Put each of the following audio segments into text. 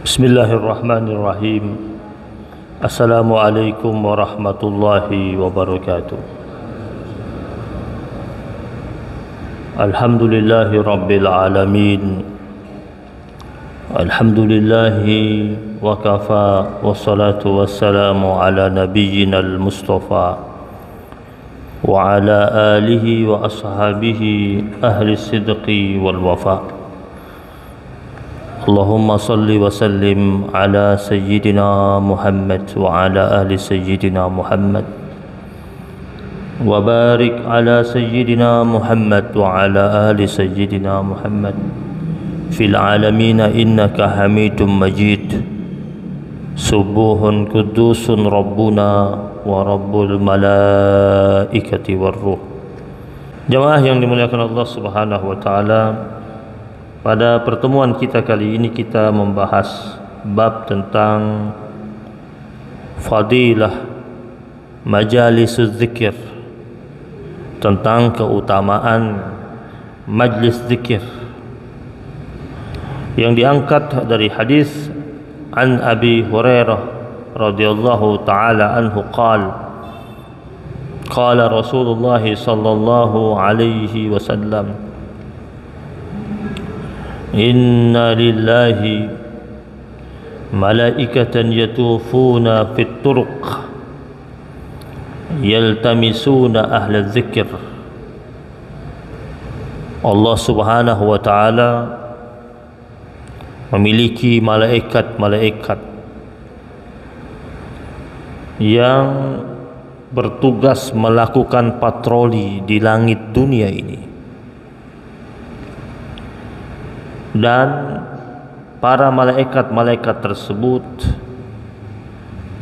Bismillahirrahmanirrahim. Assalamualaikum warahmatullahi wabarakatuh. Alhamdulillahi rabbil alamin. Alhamdulillahi wa kafa, wassalatu wassalamu ala nabiyyina al-mustafa wa ala alihi wa ashabihi ahli sidqi wal wafa. Allahumma salli wa sallim ala sayyidina Muhammad wa ala ahli sayyidina Muhammad wa barik ala sayyidina Muhammad wa ala ahli sayyidina Muhammad fil alamin innaka hamidum majid. Subuhun kudusun rabbuna wa rabbul malaikati war ruh. Jamaah yang dimuliakan Allah Subhanahu wa taala, pada pertemuan kita kali ini kita membahas bab tentang fadilah majalisuz zikir, tentang keutamaan majlis zikir, yang diangkat dari hadis an Abi Hurairah radhiyallahu taala anhu qala Rasulullah sallallahu alaihi wasallam, Inna lillahi malaikatan yatufuna fit turuq yaltamisuna ahla dzikr. Allah Subhanahu wa taala memiliki malaikat-malaikat yang bertugas melakukan patroli di langit dunia ini. Dan para malaikat-malaikat tersebut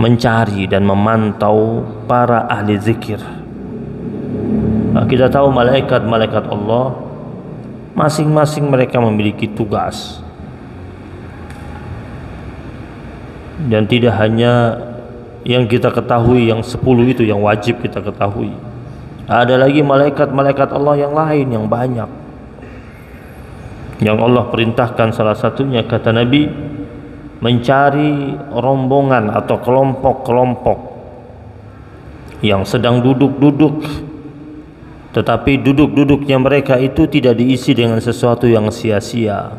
mencari dan memantau para ahli zikir. Nah, kita tahu malaikat-malaikat Allah masing-masing mereka memiliki tugas, dan tidak hanya yang kita ketahui yang 10 itu yang wajib kita ketahui. Ada lagi malaikat-malaikat Allah yang lain yang banyak, yang Allah perintahkan salah satunya, kata Nabi, mencari rombongan atau kelompok-kelompok yang sedang duduk-duduk, tetapi duduk-duduknya mereka itu tidak diisi dengan sesuatu yang sia-sia.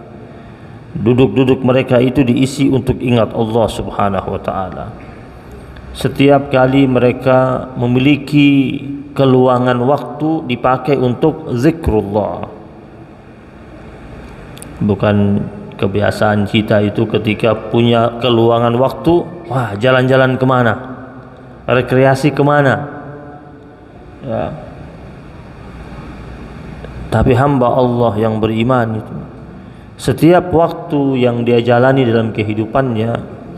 Duduk-duduk mereka itu diisi untuk ingat Allah Subhanahu wa taala. Setiap kali mereka memiliki keluangan waktu dipakai untuk zikrullah. Bukan kebiasaan kita itu ketika punya keluangan waktu, wah, jalan-jalan kemana, rekreasi kemana ya. Tapi hamba Allah yang beriman itu, setiap waktu yang dia jalani dalam kehidupannya,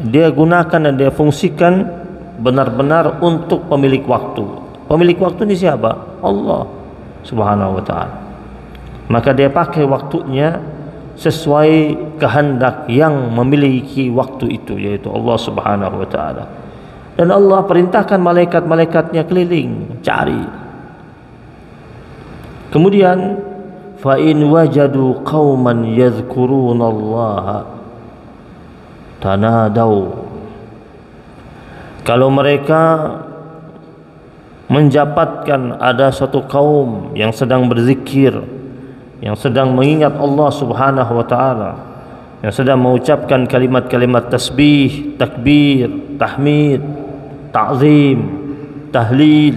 dia gunakan dan dia fungsikan benar-benar untuk pemilik waktu. Pemilik waktu ini siapa? Allah Subhanahu wa ta'ala. Maka dia pakai waktunya sesuai kehendak yang memiliki waktu itu, yaitu Allah Subhanahu wa ta'ala. Dan Allah perintahkan malaikat-malaikatnya keliling cari. Kemudian fa in wajadu qauman yadhkurunallaha tanadau. Kalau mereka mendapatkan ada suatu kaum yang sedang berzikir, yang sedang mengingat Allah Subhanahu wa ta'ala, yang sedang mengucapkan kalimat-kalimat tasbih, takbir, tahmid, ta'zim, tahlil,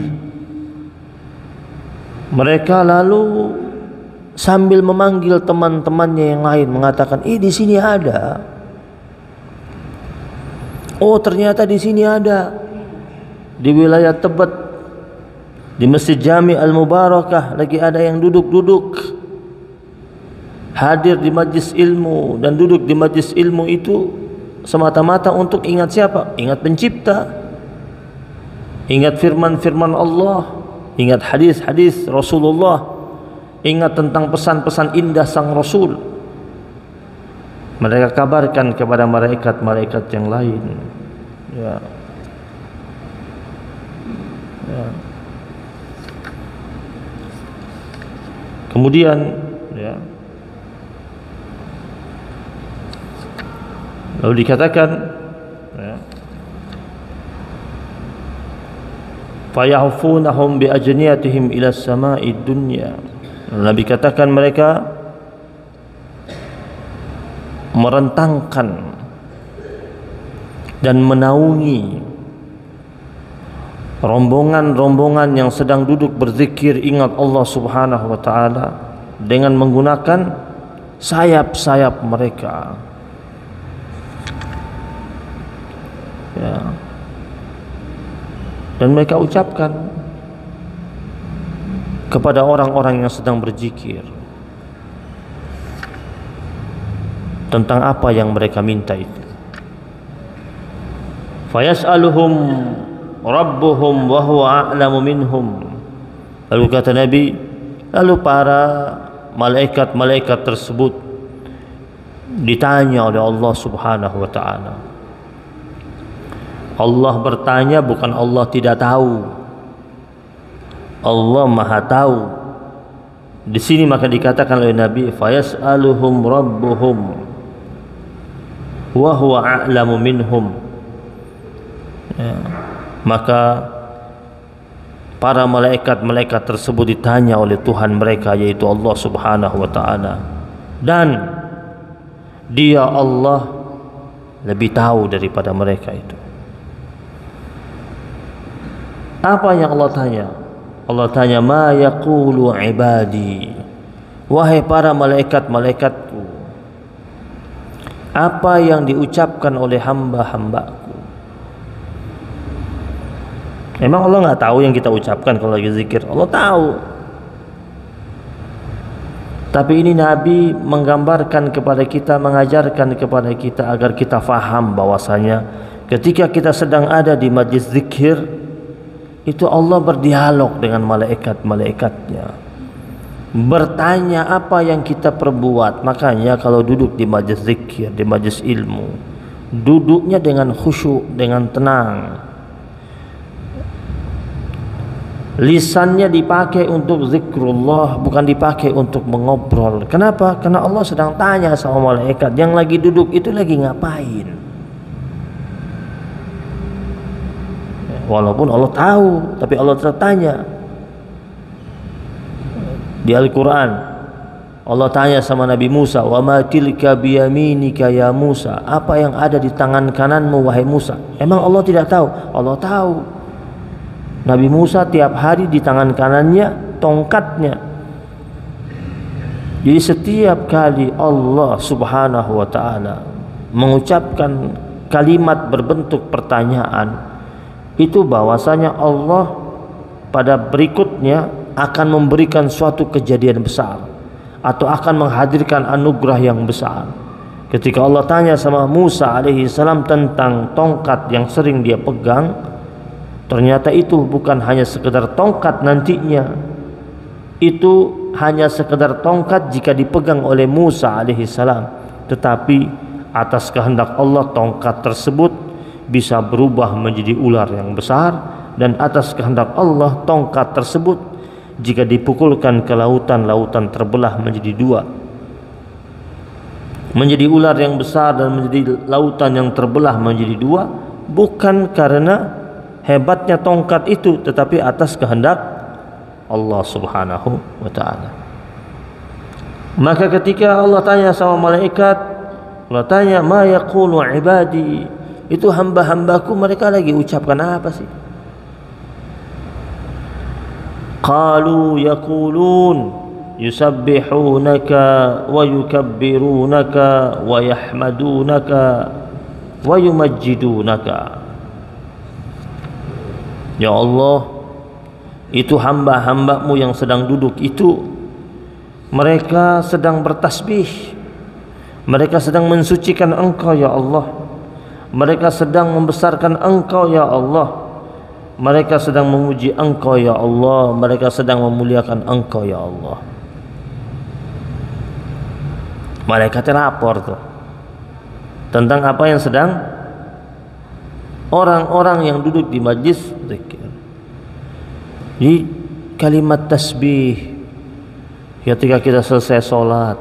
mereka lalu sambil memanggil teman-temannya yang lain mengatakan, di sini ada. Oh, ternyata di sini ada. Di wilayah Tebet, di Masjid Jami Al-Mubarakah lagi ada yang duduk-duduk, hadir di majlis ilmu, dan duduk di majlis ilmu itu semata-mata untuk ingat siapa? Ingat pencipta, ingat firman-firman Allah, ingat hadis-hadis Rasulullah, ingat tentang pesan-pesan indah sang Rasul. Mereka kabarkan kepada malaikat-malaikat yang lain, ya. Kemudian ya, Lalu dikatakan ya, fayahfunahum bi ajniyatihim ila samai dunya. Nabi katakan mereka merentangkan dan menaungi rombongan-rombongan yang sedang duduk berzikir ingat Allah Subhanahu wa taala dengan menggunakan sayap-sayap mereka. Ya. Dan mereka ucapkan kepada orang-orang yang sedang berzikir tentang apa yang mereka minta itu. Fayas'aluhum rabbuhum wa huwa a'lamu minhum. Lalu kata Nabi, lalu para malaikat-malaikat tersebut ditanya oleh Allah Subhanahu wa taala. Allah bertanya, bukan Allah tidak tahu. Allah Maha tahu. Di sini maka dikatakan oleh Nabi, fayas'aluhum rabbuhum wa huwa a'lamu minhum. Ya. Maka para malaikat-malaikat tersebut ditanya oleh Tuhan mereka, yaitu Allah Subhanahu wa taala, dan Dia Allah lebih tahu daripada mereka itu. Apa yang Allah tanya? Allah tanya, ma yaqulu ibadi, wahai para malaikat-malaikatku, apa yang diucapkan oleh hamba-hambaku. Emang Allah nggak tahu yang kita ucapkan kalau lagi zikir? Allah tahu. Tapi ini Nabi menggambarkan kepada kita, mengajarkan kepada kita agar kita faham bahwasanya ketika kita sedang ada di majlis zikir, itu Allah berdialog dengan malaikat-malaikatnya, bertanya apa yang kita perbuat. Makanya kalau duduk di majlis zikir, di majlis ilmu, duduknya dengan khusyuk, dengan tenang. Lisannya dipakai untuk zikrullah, bukan dipakai untuk mengobrol. Kenapa? Karena Allah sedang tanya sama malaikat yang lagi duduk itu lagi ngapain. Walaupun Allah tahu, tapi Allah tetap tanya. Di Al-Quran Allah tanya sama Nabi Musa, wa ma tilka biyaminika ya Musa, apa yang ada di tangan kananmu wahai Musa. Emang Allah tidak tahu? Allah tahu. Nabi Musa tiap hari di tangan kanannya tongkatnya. Jadi setiap kali Allah Subhanahu wa taala mengucapkan kalimat berbentuk pertanyaan, itu bahwasanya Allah pada berikutnya akan memberikan suatu kejadian besar atau akan menghadirkan anugerah yang besar. Ketika Allah tanya sama Musa alaihi salam tentang tongkat yang sering dia pegang, ternyata itu bukan hanya sekedar tongkat nantinya. Itu hanya sekedar tongkat jika dipegang oleh Musa alaihi salam, tetapi atas kehendak Allah tongkat tersebut bisa berubah menjadi ular yang besar, dan atas kehendak Allah tongkat tersebut jika dipukulkan ke lautan, lautan terbelah menjadi dua, menjadi ular yang besar dan menjadi lautan yang terbelah menjadi dua, bukan karena hebatnya tongkat itu, tetapi atas kehendak Allah Subhanahu wa ta'ala. Maka ketika Allah tanya sama malaikat, Allah tanya, ma yaqulu ibadi, itu hamba-hambaku mereka lagi ucapkan apa sih? Qalu yaqulun yusabbihunaka wa yukabbirunaka wa yahmadunaka wa yumajjidunaka. Ya Allah, itu hamba-hambamu yang sedang duduk itu, mereka sedang bertasbih, mereka sedang mensucikan Engkau ya Allah, mereka sedang membesarkan Engkau ya Allah, mereka sedang memuji Engkau ya Allah, mereka sedang memuliakan Engkau ya Allah. Malaikatnya lapor tuh tentang apa yang sedang orang-orang yang duduk di majlis zikir. Jadi kalimat tasbih ketika kita selesai sholat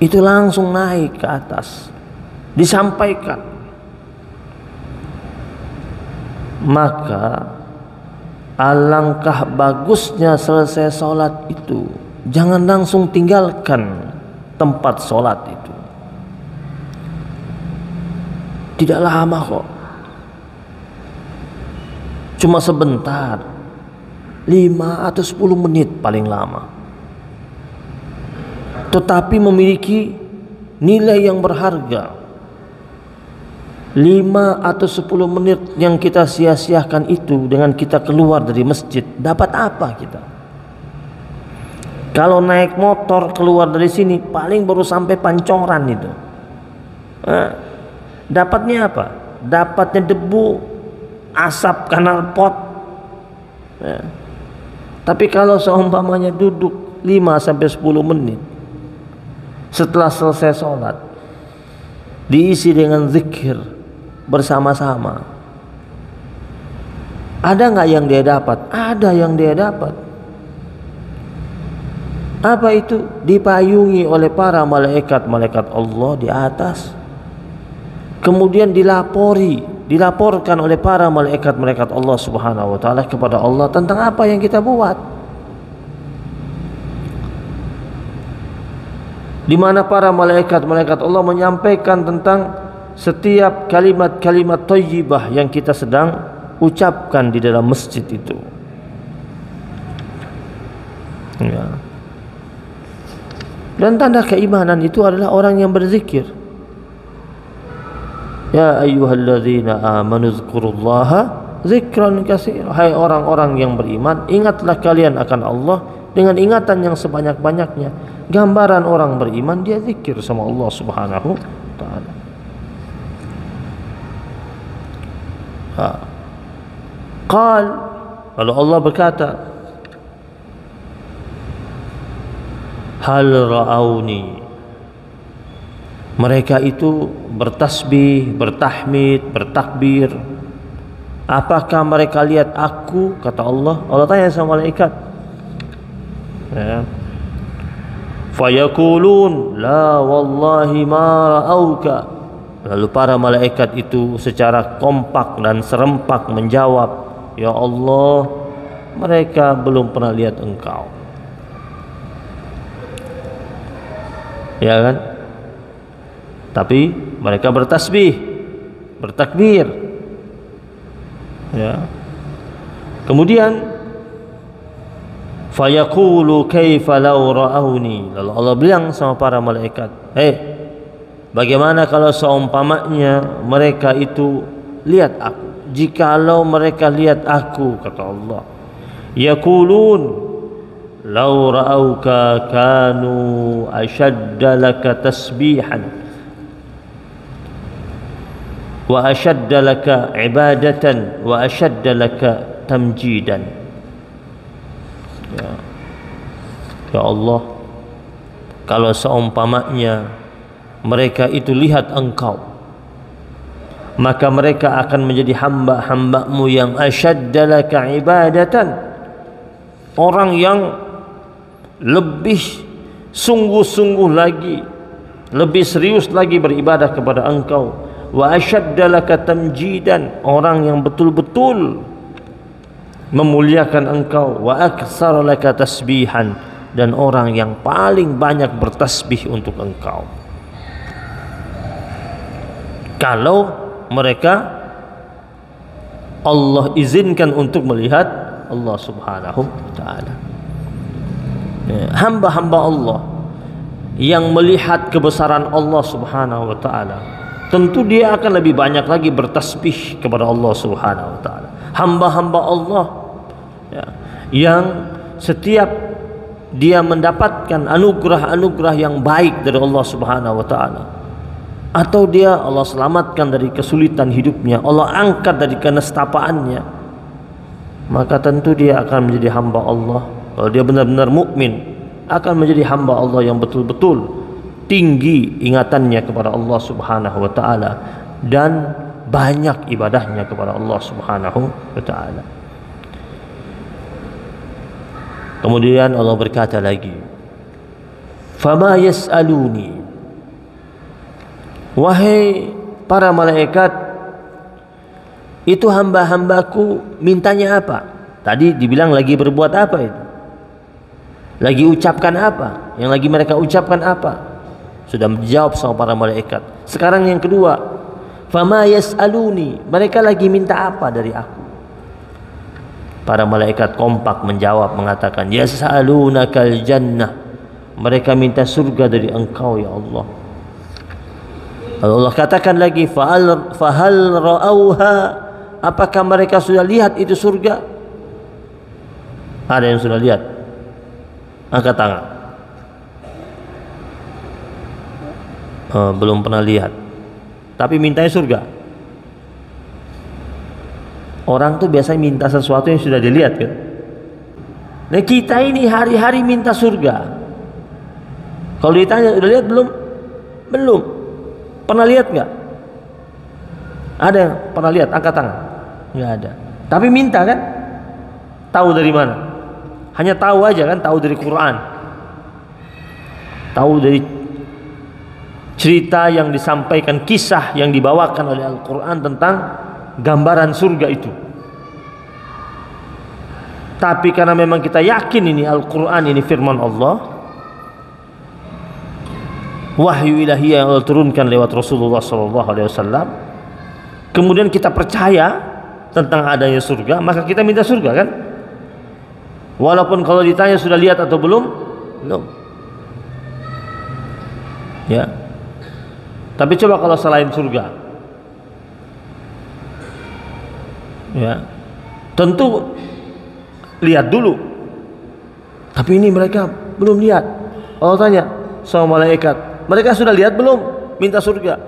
itu langsung naik ke atas. disampaikan, maka alangkah bagusnya selesai sholat itu jangan langsung tinggalkan tempat sholat itu. Tidak lama kok, cuma sebentar, 5 atau 10 menit paling lama, tetapi memiliki nilai yang berharga. 5 atau 10 menit yang kita sia-siakan itu dengan kita keluar dari masjid, dapat apa kita? Kalau naik motor keluar dari sini paling baru sampai Pancoran itu. Dapatnya apa? Dapatnya debu, asap kanal pot. Tapi kalau seumpamanya duduk 5 sampai 10 menit setelah selesai sholat, diisi dengan zikir bersama-sama, ada nggak yang dia dapat? Ada yang dia dapat. Apa itu? Dipayungi oleh para malaikat Allah di atas, kemudian dilaporkan oleh para malaikat Allah Subhanahu wa taala kepada Allah tentang apa yang kita buat, di mana para malaikat Allah menyampaikan tentang setiap kalimat-kalimat thayyibah yang kita sedang ucapkan di dalam masjid itu. Ya. Dan tanda keimanan itu adalah orang yang berzikir. Ya ayyuhalladzina amanu dzkurullaha dzikran katsira. Hai orang-orang yang beriman, ingatlah kalian akan Allah dengan ingatan yang sebanyak-banyaknya. Gambaran orang beriman, dia zikir sama Allah Subhanahu wa taala. Qal, lalu Allah berkata, hal ra'auni, mereka itu bertasbih, bertahmid, bertakbir, apakah mereka lihat aku? Kata Allah. Allah tanya sama malaikat, ya. Fayaqulun la wallahi ma ra'auka. Lalu para malaikat itu secara kompak dan serempak menjawab, ya Allah, mereka belum pernah lihat engkau. Ya kan? Tapi mereka bertasbih, bertakbir. Ya. Kemudian fayaqulu kaifa law ra'auni. Lalu Allah bilang sama para malaikat, bagaimana kalau seumpamanya mereka itu lihat aku? Jikalau mereka lihat aku, kata Allah, yaqulun law ra'auka kanu ashadda laka tasbihan wa ashadda laka ibadatan wa ashadda laka tamjidan. Ya Allah, kalau seumpamanya mereka itu lihat engkau, maka mereka akan menjadi hamba-hambamu yang ashadda laka ibadatan, orang yang lebih sungguh-sungguh lagi, lebih serius lagi beribadah kepada engkau, wa ashadda laka tamjidan, orang yang betul-betul memuliakan engkau, wa aktsara laka tasbihan, dan orang yang paling banyak bertasbih untuk engkau. Kalau mereka Allah izinkan untuk melihat Allah Subhanahu wa taala. Hamba-hamba Allah yang melihat kebesaran Allah Subhanahu wa taala, tentu dia akan lebih banyak lagi bertasbih kepada Allah Subhanahu wa taala. Hamba-hamba Allah yang setiap dia mendapatkan anugerah-anugerah yang baik dari Allah Subhanahu wa taala, atau dia Allah selamatkan dari kesulitan hidupnya, Allah angkat dari kenestapaannya, maka tentu dia akan menjadi hamba Allah. Kalau dia benar-benar mukmin, akan menjadi hamba Allah yang betul-betul tinggi ingatannya kepada Allah Subhanahu wa taala dan banyak ibadahnya kepada Allah Subhanahu wa taala. Kemudian Allah berkata lagi, fama yas'aluni, wahai para malaikat, itu hamba-hambaku mintanya apa? Tadi dibilang lagi berbuat apa itu? Lagi ucapkan apa? Yang lagi mereka ucapkan apa? Sudah menjawab sama para malaikat. Sekarang yang kedua, fama yas'aluni, mereka lagi minta apa dari aku? Para malaikat kompak menjawab, mengatakan, yas'alunakal jannah, mereka minta surga dari engkau ya Allah. Allah katakan lagi, fahal ra'auha, apakah mereka sudah lihat itu surga? Ada yang sudah lihat? Angkat tangan. Belum pernah lihat, tapi mintanya surga. Orang tuh biasanya minta sesuatu yang sudah dilihat kan. Nah kita ini hari-hari minta surga. Kalau ditanya udah lihat belum? Belum. Pernah lihat nggak? Ada yang pernah lihat? Angkat tangan. Nggak ada. Tapi minta kan? Tahu dari mana? Hanya tahu aja kan? Tahu dari Quran. Tahu dari cerita yang disampaikan, kisah yang dibawakan oleh Al-Quran tentang gambaran surga itu. Tapi karena memang kita yakin ini Al-Quran, ini firman Allah, wahyu ilahi yang Allah turunkan lewat Rasulullah SAW, kemudian kita percaya tentang adanya surga, maka kita minta surga kan? Walaupun kalau ditanya sudah lihat atau belum, belum. Ya. Tapi coba kalau selain surga, ya, tentu lihat dulu. Tapi ini mereka belum lihat. Allah tanya sama malaikat, mereka sudah lihat belum? Minta surga.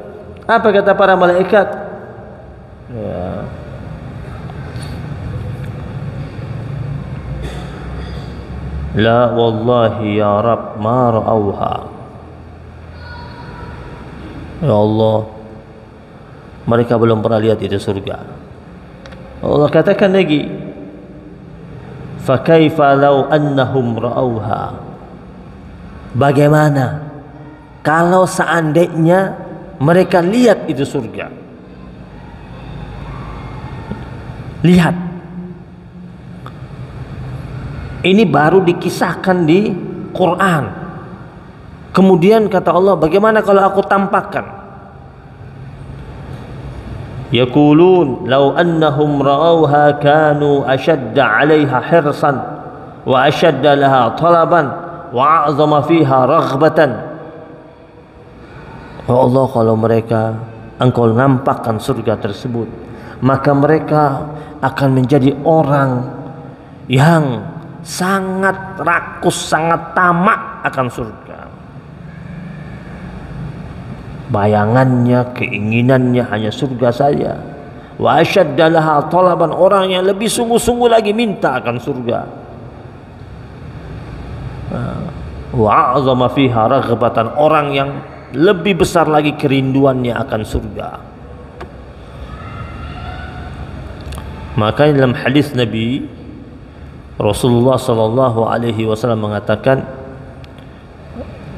Apa kata para malaikat? Ya. La wallahi ya Rabb ma ra'auha. Ya Allah, mereka belum pernah lihat itu surga. Allah katakan lagi, fa kaifa law annahum ra'auha, bagaimana kalau seandainya mereka lihat itu surga? Lihat, ini baru dikisahkan di Quran. Kemudian kata Allah, bagaimana kalau aku tampakkan? Yaqulun law annahum ra'awha kanu ashadda 'alaiha hirsan wa ashadda laha talaban wa a'zama fiha raghbatan. Ya Allah, kalau mereka engkau nampakkan surga tersebut, maka mereka akan menjadi orang yang sangat rakus, sangat tamak akan surga. Bayangannya, keinginannya hanya surga saja. Wa asyadda laha talaban, orang yang lebih sungguh-sungguh lagi minta akan surga. Wa a'zama fiha raghbatan, orang yang lebih besar lagi kerinduannya akan surga. Maka dalam hadis Nabi Rasulullah sallallahu alaihi wasallam mengatakan,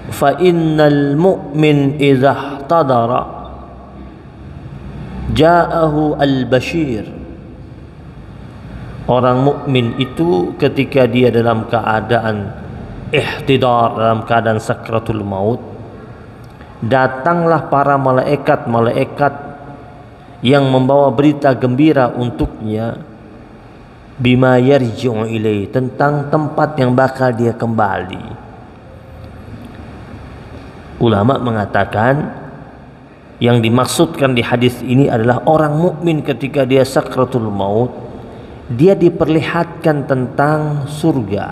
fa innal mu'min idza ihtadara ja'ahu al-bashir. Orang mukmin itu ketika dia dalam keadaan ihtidar, dalam keadaan sakratul maut, datanglah para malaikat-malaikat yang membawa berita gembira untuknya, bima yarji'u ilaihi, tentang tempat yang bakal dia kembali. Ulama mengatakan yang dimaksudkan di hadis ini adalah orang mukmin ketika dia sakratul maut, dia diperlihatkan tentang surga.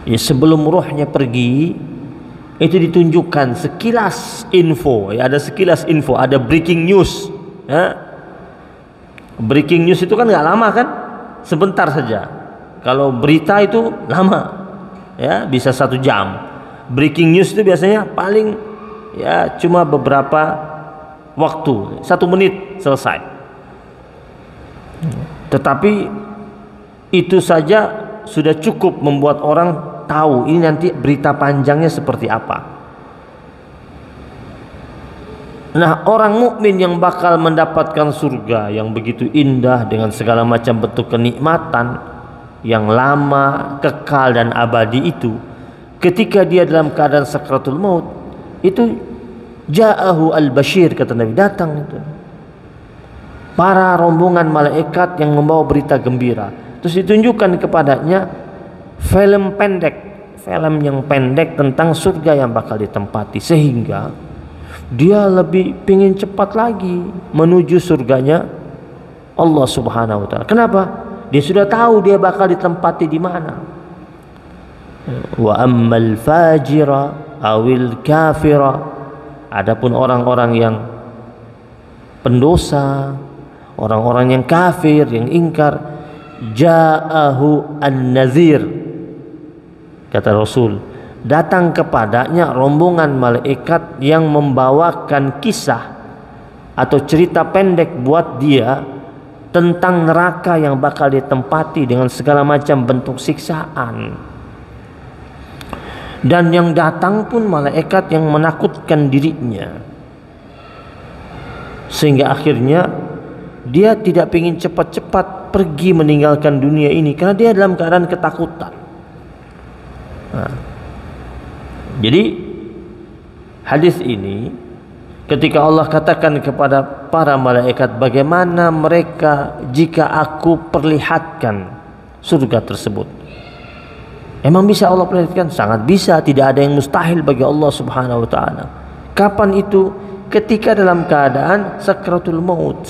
Ya, sebelum rohnya pergi, itu ditunjukkan sekilas info. Ya, ada sekilas info, ada breaking news. Ya. Breaking news itu kan nggak lama kan, sebentar saja. Kalau berita itu lama. Ya, bisa 1 jam. Breaking news itu biasanya paling ya cuma beberapa waktu, 1 menit selesai. Tetapi itu saja sudah cukup membuat orang tahu ini nanti berita panjangnya seperti apa. Nah, orang mukmin yang bakal mendapatkan surga yang begitu indah dengan segala macam bentuk kenikmatan yang lama, kekal dan abadi itu, ketika dia dalam keadaan sakratul maut, itu ja'ahu al-bashir, kata Nabi, datang itu para rombongan malaikat yang membawa berita gembira. Terus ditunjukkan kepadanya film yang pendek tentang surga yang bakal ditempati, sehingga dia lebih pingin cepat lagi menuju surganya Allah Subhanahu wa taala. Kenapa? Dia sudah tahu dia bakal ditempati di mana. Wa ammal fajira awil kafira, adapun orang-orang yang pendosa, orang-orang yang kafir, yang ingkar, ja'ahu an-nazir, kata Rasul, datang kepadanya rombongan malaikat yang membawakan kisah atau cerita pendek buat dia tentang neraka yang bakal ditempati dengan segala macam bentuk siksaan. Dan yang datang pun malaikat yang menakutkan dirinya, sehingga akhirnya dia tidak ingin cepat-cepat pergi meninggalkan dunia ini karena dia dalam keadaan ketakutan. Jadi hadis ini, ketika Allah katakan kepada para malaikat, bagaimana mereka jika aku perlihatkan surga tersebut, emang bisa Allah perlihatkan? Sangat bisa, tidak ada yang mustahil bagi Allah Subhanahu wa taala. Kapan itu? Ketika dalam keadaan sakratul maut.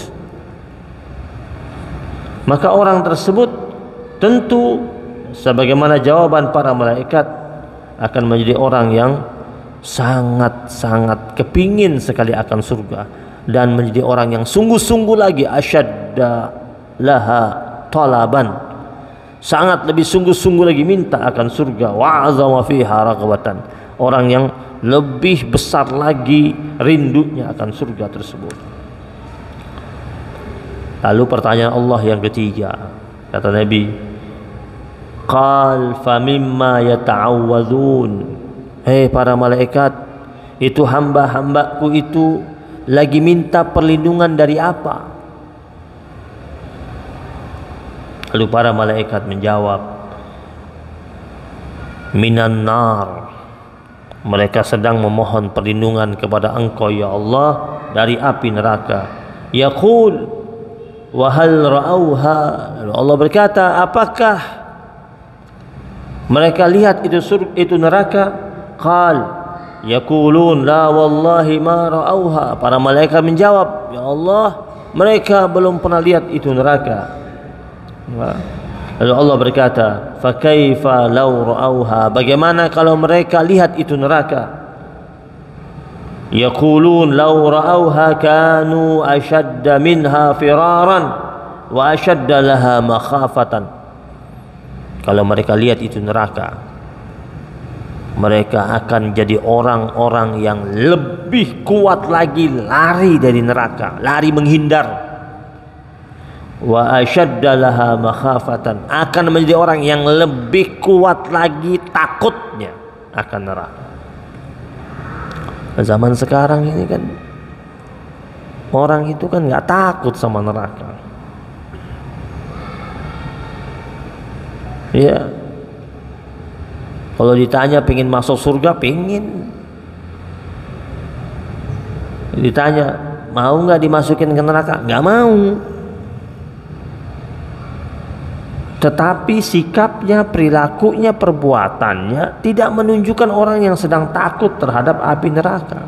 Maka orang tersebut tentu sebagaimana jawaban para malaikat akan menjadi orang yang sangat-sangat kepingin sekali akan surga, dan menjadi orang yang sungguh-sungguh lagi asyadda laha talaban, sangat lebih sungguh-sungguh lagi minta akan surga, wa'azama fiha raghbatan, orang yang lebih besar lagi rindunya akan surga tersebut. Lalu pertanyaan Allah yang ketiga, kata Nabi, qal famimma yata'awwadzun, hei para malaikat, itu hamba-hambaku itu lagi minta perlindungan dari apa? Lalu para malaikat menjawab, minan nar, mereka sedang memohon perlindungan kepada Engkau ya Allah dari api neraka. Yaqul wa hal ra'auha, lalu Allah berkata, apakah mereka lihat itu neraka? Qal yaqulun la wallahi ma ra'auha, para malaikat menjawab, ya Allah, mereka belum pernah lihat itu neraka. Lalu Allah berkata, fa kaifa law ra'auha, bagaimana kalau mereka lihat itu neraka? Yaqulun law ra'auha kanu ashadda minha firaran wa ashadda laha makhafatan, kalau mereka lihat itu neraka, mereka akan jadi orang-orang yang lebih kuat lagi lari dari neraka, lari menghindar. Wa ashadda laha makhafatan, akan menjadi orang yang lebih kuat lagi takutnya akan neraka. Zaman sekarang ini kan orang itu kan nggak takut sama neraka. Ya, kalau ditanya pengen masuk surga, pengen. Ditanya mau nggak dimasukin ke neraka, nggak mau. Tetapi sikapnya, perilakunya, perbuatannya tidak menunjukkan orang yang sedang takut terhadap api neraka.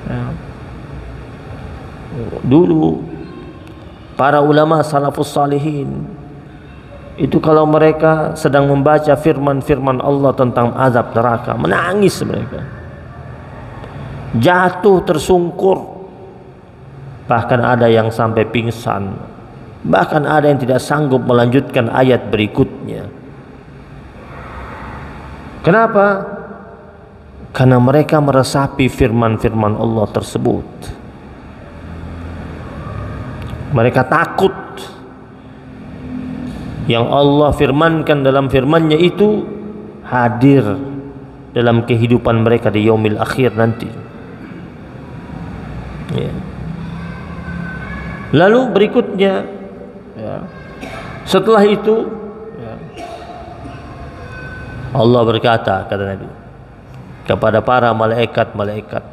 Ya. Dulu para ulama salafus salihin itu kalau mereka sedang membaca firman-firman Allah tentang azab neraka, menangis mereka, jatuh tersungkur, bahkan ada yang sampai pingsan, bahkan ada yang tidak sanggup melanjutkan ayat berikutnya. Kenapa? Karena mereka meresapi firman-firman Allah tersebut. Mereka takut yang Allah firmankan dalam firman-Nya itu hadir dalam kehidupan mereka di yaumil akhir nanti. Ya. Lalu berikutnya, ya, setelah itu, ya, Allah berkata, kata Nabi, kepada para malaikat-malaikat,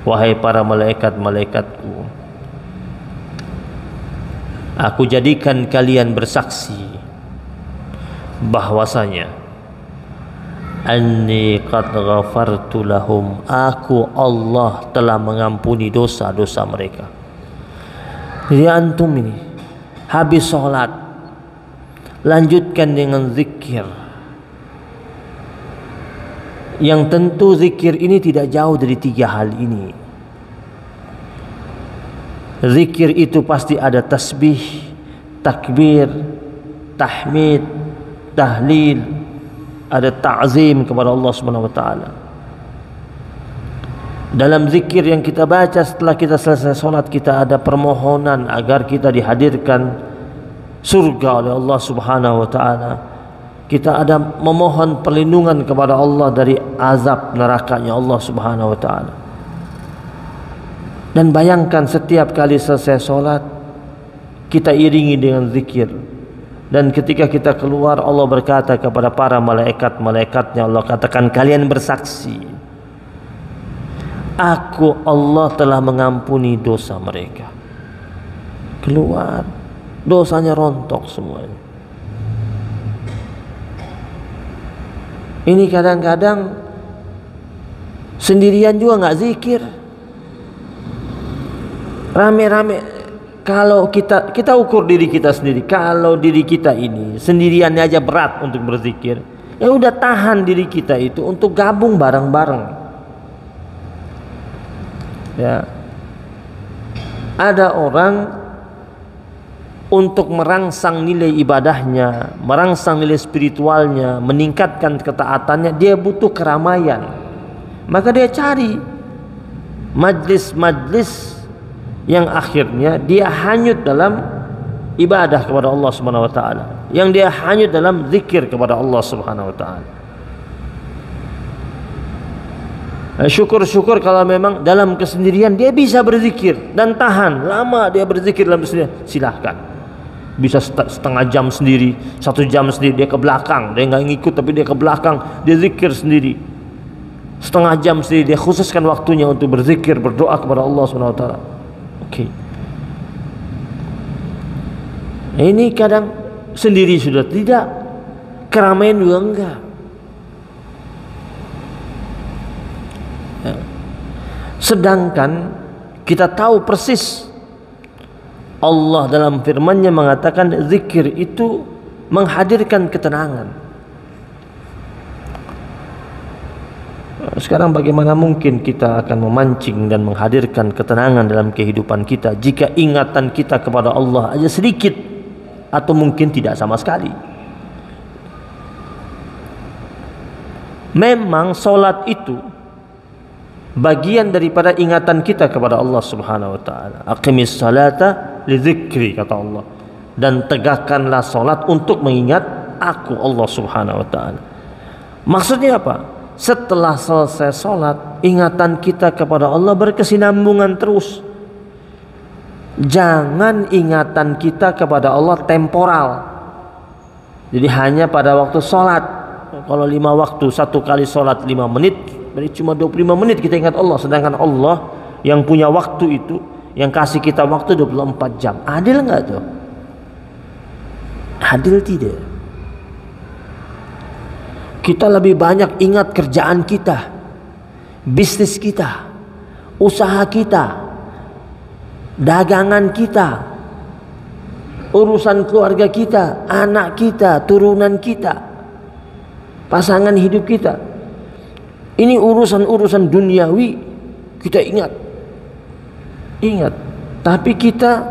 wahai para malaikat-malaikatku, aku jadikan kalian bersaksi bahwasanya anni qad ghafartu lahum, aku Allah telah mengampuni dosa-dosa mereka. Jadi antum ini habis sholat lanjutkan dengan zikir, yang tentu zikir ini tidak jauh dari 3 hal ini. Zikir itu pasti ada tasbih, takbir, tahmid, tahlil, ada ta'zim kepada Allah Subhanahu wa taala. Dalam zikir yang kita baca setelah kita selesai salat, kita ada permohonan agar kita dihadirkan surga oleh Allah Subhanahu wa taala. Kita ada memohon perlindungan kepada Allah dari azab nerakanya Allah Subhanahu wa taala. Dan bayangkan setiap kali selesai salat kita iringi dengan zikir. Dan ketika kita keluar, Allah berkata kepada para malaikat-malaikatnya, Allah katakan, kalian bersaksi, aku Allah telah mengampuni dosa mereka. Keluar, dosanya rontok semuanya. Ini kadang-kadang sendirian juga nggak zikir, rame-rame. Kalau kita ukur diri kita sendiri, kalau diri kita ini sendiriannya aja berat untuk berzikir, ya udah tahan diri kita itu untuk gabung bareng-bareng. Ya, ada orang untuk merangsang nilai ibadahnya, merangsang nilai spiritualnya, meningkatkan ketaatannya, dia butuh keramaian. Maka dia cari majlis-majlis yang akhirnya dia hanyut dalam ibadah kepada Allah Subhanahu wa taala, yang dia hanyut dalam zikir kepada Allah Subhanahu wa taala. Syukur-syukur kalau memang dalam kesendirian dia bisa berzikir dan tahan lama dia berzikir dalam kesendirian, silahkan. Bisa setengah jam sendiri, 1 jam sendiri, dia ke belakang, dia nggak ngikut tapi dia ke belakang, dia zikir sendiri. Setengah jam sendiri, dia khususkan waktunya untuk berzikir, berdoa kepada Allah Subhanahu wa taala. Oke. Ini kadang sendiri sudah tidak, keramaian juga enggak. Sedangkan kita tahu persis Allah dalam firman-Nya mengatakan zikir itu menghadirkan ketenangan. Sekarang bagaimana mungkin kita akan memancing dan menghadirkan ketenangan dalam kehidupan kita jika ingatan kita kepada Allah aja sedikit atau mungkin tidak sama sekali. Memang solat itu bagian daripada ingatan kita kepada Allah Subhanahu wa taala. Aqimis salata li dzikri, kata Allah, dan tegakkanlah solat untuk mengingat aku, Allah Subhanahu wa taala. Maksudnya apa? Setelah selesai sholat, ingatan kita kepada Allah berkesinambungan terus. Jangan ingatan kita kepada Allah temporal. Jadi hanya pada waktu sholat. Kalau 5 waktu, 1 kali sholat 5 menit, berarti cuma 25 menit kita ingat Allah. Sedangkan Allah yang punya waktu itu, yang kasih kita waktu 24 jam. Adil nggak tuh? Adil tidak. Kita lebih banyak ingat kerjaan kita, bisnis kita, usaha kita, dagangan kita, urusan keluarga kita, anak kita, turunan kita, pasangan hidup kita. Ini urusan-urusan duniawi kita ingat, tapi kita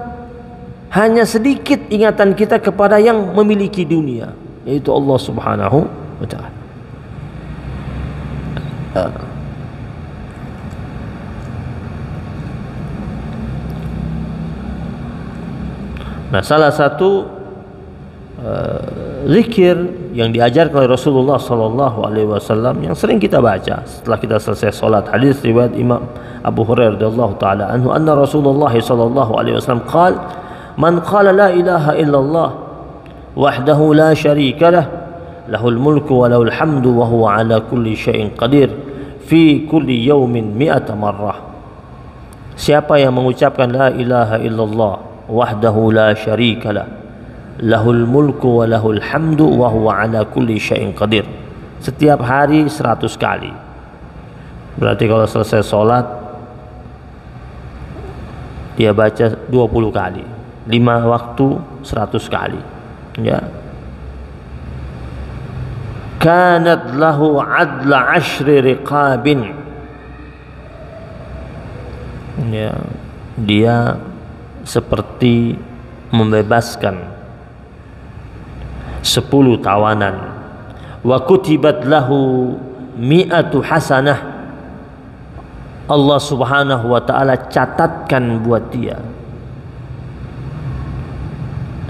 hanya sedikit ingatan kita kepada yang memiliki dunia, yaitu Allah Subhanahu wa ta'ala. Nah, salah satu zikir yang diajarkan oleh Rasulullah sallallahu alaihi wasallam yang sering kita baca setelah kita selesai salat. Hadis riwayat Imam Abu Hurairah radhiyallahu taala anhu anna Rasulullah sallallahu alaihi wasallam qala man qala la ilaha illallah wahdahu la syarika lah lahul mulku wa lahul hamdu wa huwa ala kulli syai'in qadir fi kulli yawmin mi'ata marrah. Siapa yang mengucapkan la ilaha illallah wahdahu la syarika lah lahul mulku wa lahul hamdu wa huwa ala kulli syai'in qadir, setiap hari 100 kali. Berarti kalau selesai sholat dia baca 20 kali, 5 waktu 100 kali, ya. Kanat lahu adla 10 riqabin, ya, dia seperti membebaskan 10 tawanan. Wa kutibat lahu mi'atu hasanah, Allah subhanahu wa ta'ala catatkan buat dia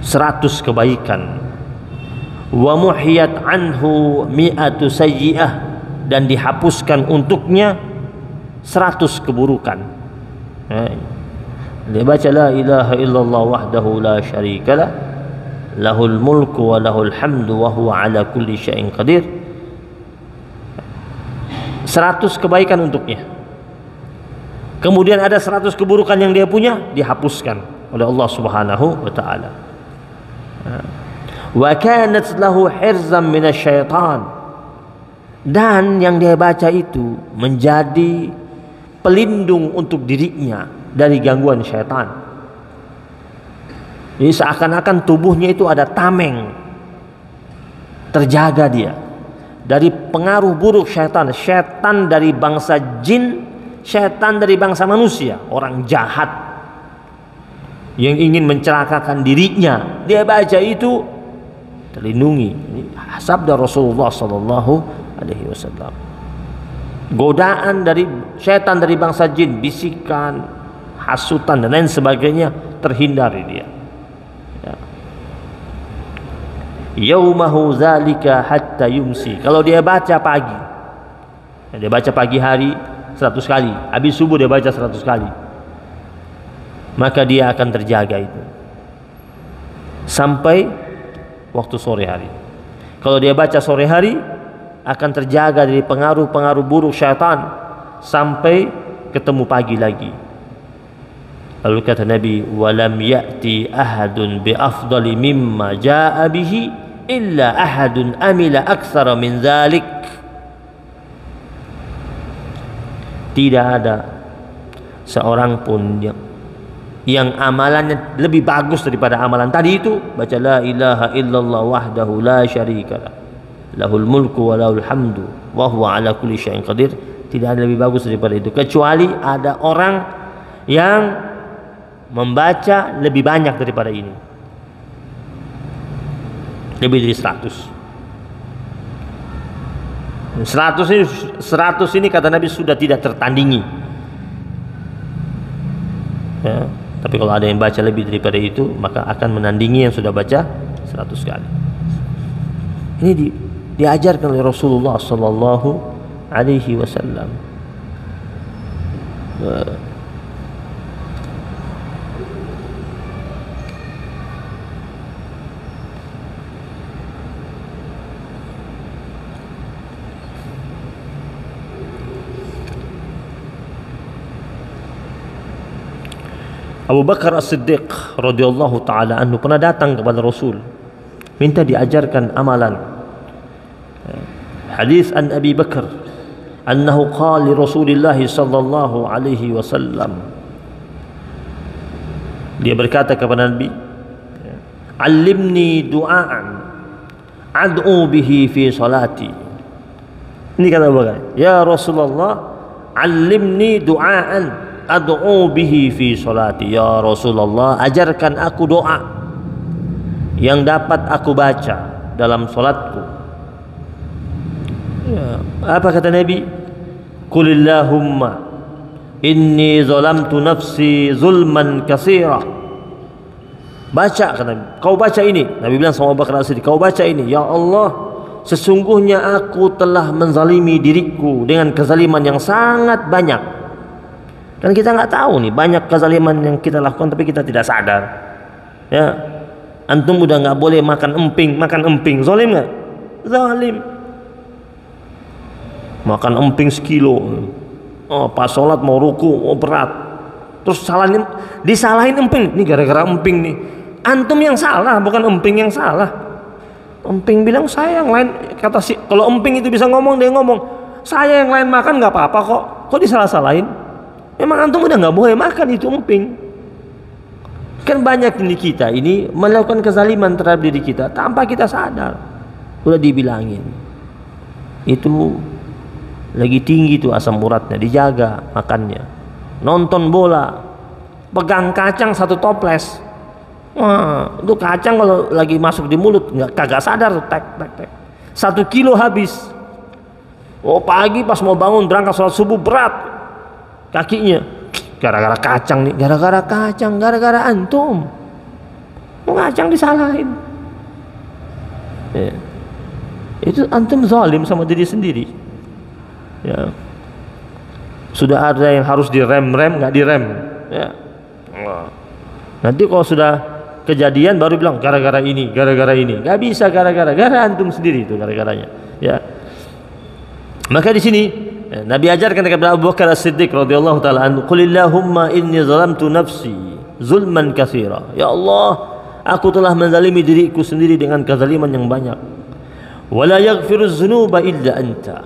100 kebaikan. Wa muhiyat anhu mi'atu sayyi'ah, dan dihapuskan untuknya 100 keburukan. Dia baca la ilaha illallah wahdahu la syarikalah lahul mulku wa lahul hamdu wa huwa ala kulli syai'in qadir, 100 kebaikan untuknya. Kemudian ada 100 keburukan yang dia punya dihapuskan oleh Allah subhanahu wa ta'ala. Wa kanat lahu hirzam minasyaitan, dan yang dia baca itu menjadi pelindung untuk dirinya dari gangguan syaitan. Jadi seakan-akan tubuhnya itu ada tameng, terjaga dia dari pengaruh buruk syaitan. Syaitan dari bangsa jin, syaitan dari bangsa manusia, orang jahat yang ingin mencelakakan dirinya, dia baca itu terlindungi. Ini sabda Rasulullah sallallahu alaihi wasallam. Godaan dari syaitan dari bangsa jin, bisikan, hasutan dan lain sebagainya terhindari dia. Yaumahu zalika hatta yumsi, kalau dia baca pagi, dia baca pagi hari 100 kali, habis subuh dia baca 100 kali, maka dia akan terjaga itu sampai waktu sore hari. Kalau dia baca sore hari akan terjaga dari pengaruh-pengaruh buruk syaitan sampai ketemu pagi lagi. Lalu kata Nabi, walam ya'ti ahadun bi afdali mimma jaa bihi illa ahadun amila aktsara min dzalik. Tidak ada seorang pun yang amalannya lebih bagus daripada amalan tadi itu, baca la ilaha illallah wahdahu la syarikalah lahul mulku wa lahul hamdu wa huwa ala kulli syai'in qadir. Tidak ada lebih bagus daripada itu, kecuali ada orang yang membaca lebih banyak daripada ini, lebih dari 100. 100 ini kata Nabi sudah tidak tertandingi, ya. Tapi kalau ada yang baca lebih daripada itu, maka akan menandingi yang sudah baca 100 kali. Ini diajarkan oleh Rasulullah sallallahu alaihi wasallam. Abu Bakar As-Siddiq radhiyallahu taala anhu pernah datang kepada Rasul minta diajarkan amalan. Hadis an Abi Bakar annahu qala li Rasulillah sallallahu alaihi wasallam, dia berkata kepada Nabi, "Allimni du'aan ad'u bihi fi salati." Ini kata Abu Bakar, "Ya Rasulullah, allimni du'aan ad'u bihi fi salati." Ya Rasulullah, ajarkan aku doa yang dapat aku baca dalam salatku. Ya, apa kata Nabi? Qulillahumma inni zalamtu nafsi zulman katsira Baca, kata Nabi, kau baca ini. Nabi bilang sama Abu Bakar As-Siddiq, kau baca ini. Ya Allah, sesungguhnya aku telah menzalimi diriku dengan kezaliman yang sangat banyak. Dan kita nggak tahu nih, banyak kezaliman yang kita lakukan tapi kita tidak sadar. Ya, antum udah nggak boleh makan emping, zalim nggak? Zalim. Makan emping sekilo. Oh, pas sholat mau ruku, oh berat. Terus disalahin emping. Ini gara-gara emping nih. Antum yang salah, bukan emping yang salah. Emping bilang saya yang lain, kata si, kalau emping itu bisa ngomong, dia ngomong saya yang lain makan nggak apa-apa kok disalah-salahin. Memang antum udah nggak boleh makan itu emping. Kan banyak di kita ini melakukan kezaliman terhadap diri kita tanpa kita sadar. Udah dibilangin itu lagi tinggi tuh asam uratnya, dijaga makannya. Nonton bola, pegang kacang satu toples. Wah, itu kacang kalau lagi masuk di mulut kagak sadar tuh, tek. 1 kilo habis. Oh, pagi pas mau bangun berangkat sholat subuh berat kakinya. Gara-gara kacang nih, gara-gara antum. Mau kacang disalahin. Ya. Itu antum zalim sama diri sendiri. Ya. Sudah ada yang harus direm nggak direm. Ya. Nanti kalau sudah kejadian baru bilang gara-gara ini, nggak bisa gara antum sendiri itu gara-garanya. Ya. Maka di sini Nabi ajarkan kepada Abu Bakar As-Siddiq radhiyallahu taala anhu, "Qulillahumma inni zalamtu nafsi zulman katsira." Ya Allah, aku telah menzalimi diriku sendiri dengan kezaliman yang banyak. Wa la yaghfiru dzunuba illa anta.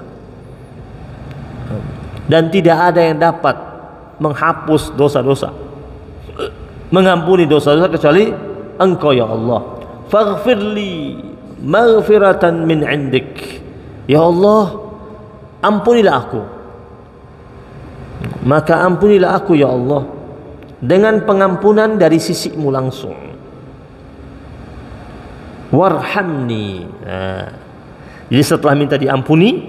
Dan tidak ada yang dapat menghapus dosa-dosa, mengampuni dosa-dosa kecuali Engkau ya Allah. Faghfirli maghfiratan min 'indik. Ya Allah, ampunilah aku. Maka ampunilah aku ya Allah dengan pengampunan dari sisi-Mu langsung. Warhamni. Jadi setelah minta diampuni,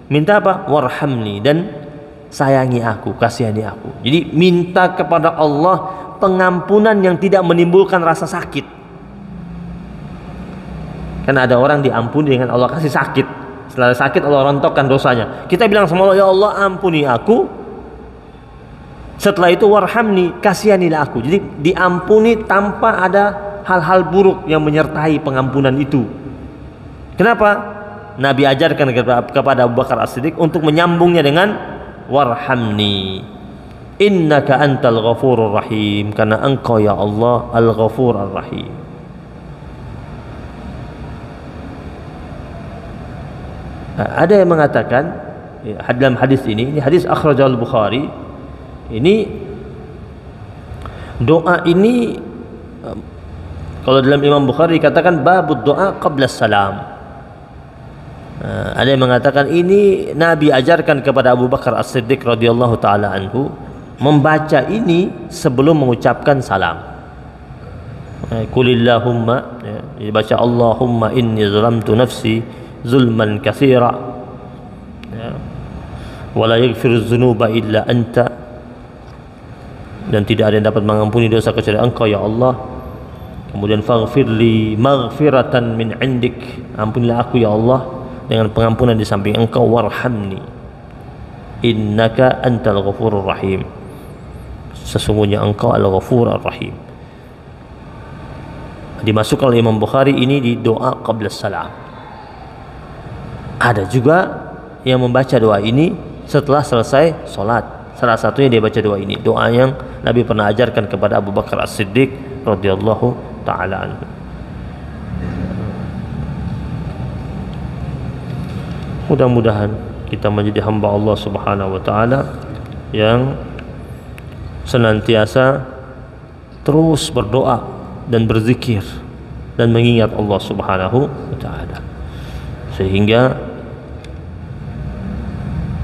minta apa? Warhamni, dan sayangi aku, kasihani aku. Jadi minta kepada Allah pengampunan yang tidak menimbulkan rasa sakit. Kan ada orang diampuni dengan Allah kasih sakit. Setelah sakit Allah rontokkan dosanya. Kita bilang sama Allah, ya Allah ampuni aku. Setelah itu warhamni, kasihanilah aku. Jadi diampuni tanpa ada hal-hal buruk yang menyertai pengampunan itu. Kenapa? Nabi ajarkan kepada Abu Bakar As-Siddiq untuk menyambungnya dengan warhamni innaka antal ghafurur rahim, karena Engkau ya Allah al-ghafur ar-rahim. Ada yang mengatakan dalam hadis ini hadis akhrajal Bukhari, ini doa ini kalau dalam Imam Bukhari dikatakan babud doa qabla salam. Ada yang mengatakan ini Nabi ajarkan kepada Abu Bakar As-Siddiq radhiyallahu taala anhu membaca ini sebelum mengucapkan salam. Qulillahumma, dibaca Allahumma inni zalamtu nafsi zulman katsira wa la yaghfiru dzunuba illa anta, dan tidak ada yang dapat mengampuni dosa kecuali Engkau ya Allah. Kemudian faghfirli maghfiratan min indik, ampunilah aku ya Allah dengan pengampunan di samping Engkau. Warhamni innaka antal ghafurur rahim, sesungguhnya Engkau al-ghafur ar-rahim. Dimasukkan oleh Imam Bukhari ini di doa qabla salam. Ada juga yang membaca doa ini setelah selesai sholat. Salah satunya dia baca doa ini, doa yang Nabi pernah ajarkan kepada Abu Bakar As-Siddiq radhiyallahu ta'ala anhu. Mudah-mudahan kita menjadi hamba Allah Subhanahu wa ta'ala yang senantiasa terus berdoa dan berzikir dan mengingat Allah Subhanahu wa ta'ala, sehingga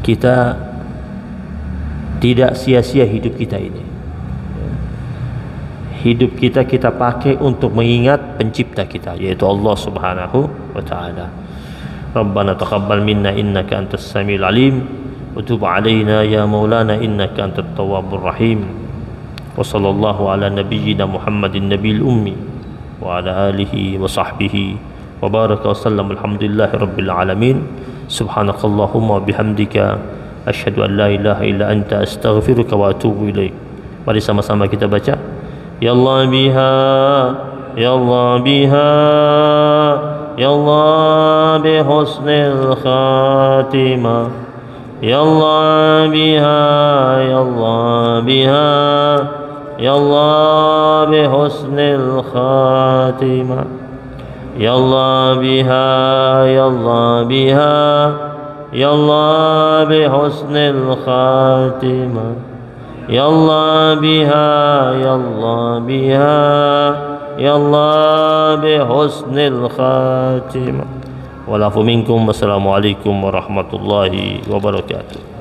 kita tidak sia-sia hidup kita ini. Hidup kita pakai untuk mengingat pencipta kita, yaitu Allah Subhanahu wa ta'ala. Rabbana taqabbal minna innaka antas samiul alim wa tub alaina ya maulana innaka antat tawwabur rahim. wa sallallahu ala nabiyyina Muhammadin nabiyil ummi wa ala alihi wa sahbihi wa baraka wa sallam. Alhamdulillahi rabbil alamin. Subhanakallahumma bihamdika asyhadu an la ilaha illa anta astaghfiruka wa atubu ilaik. Mari sama-sama kita baca. Ya Allah biha, ya Allah biha, ya Allah bi husnil khatimah, ya Allah biha, ya Allah biha, ya Allah bi husnil khatimah, ya Allah biha, ya Allah biha, ya Allah bi husnil khatimah, ya Allah biha, ya Allah biha, ya Allah bi husnil khatimah. Walafu minkum. Wassalamualaikum warahmatullahi wabarakatuh.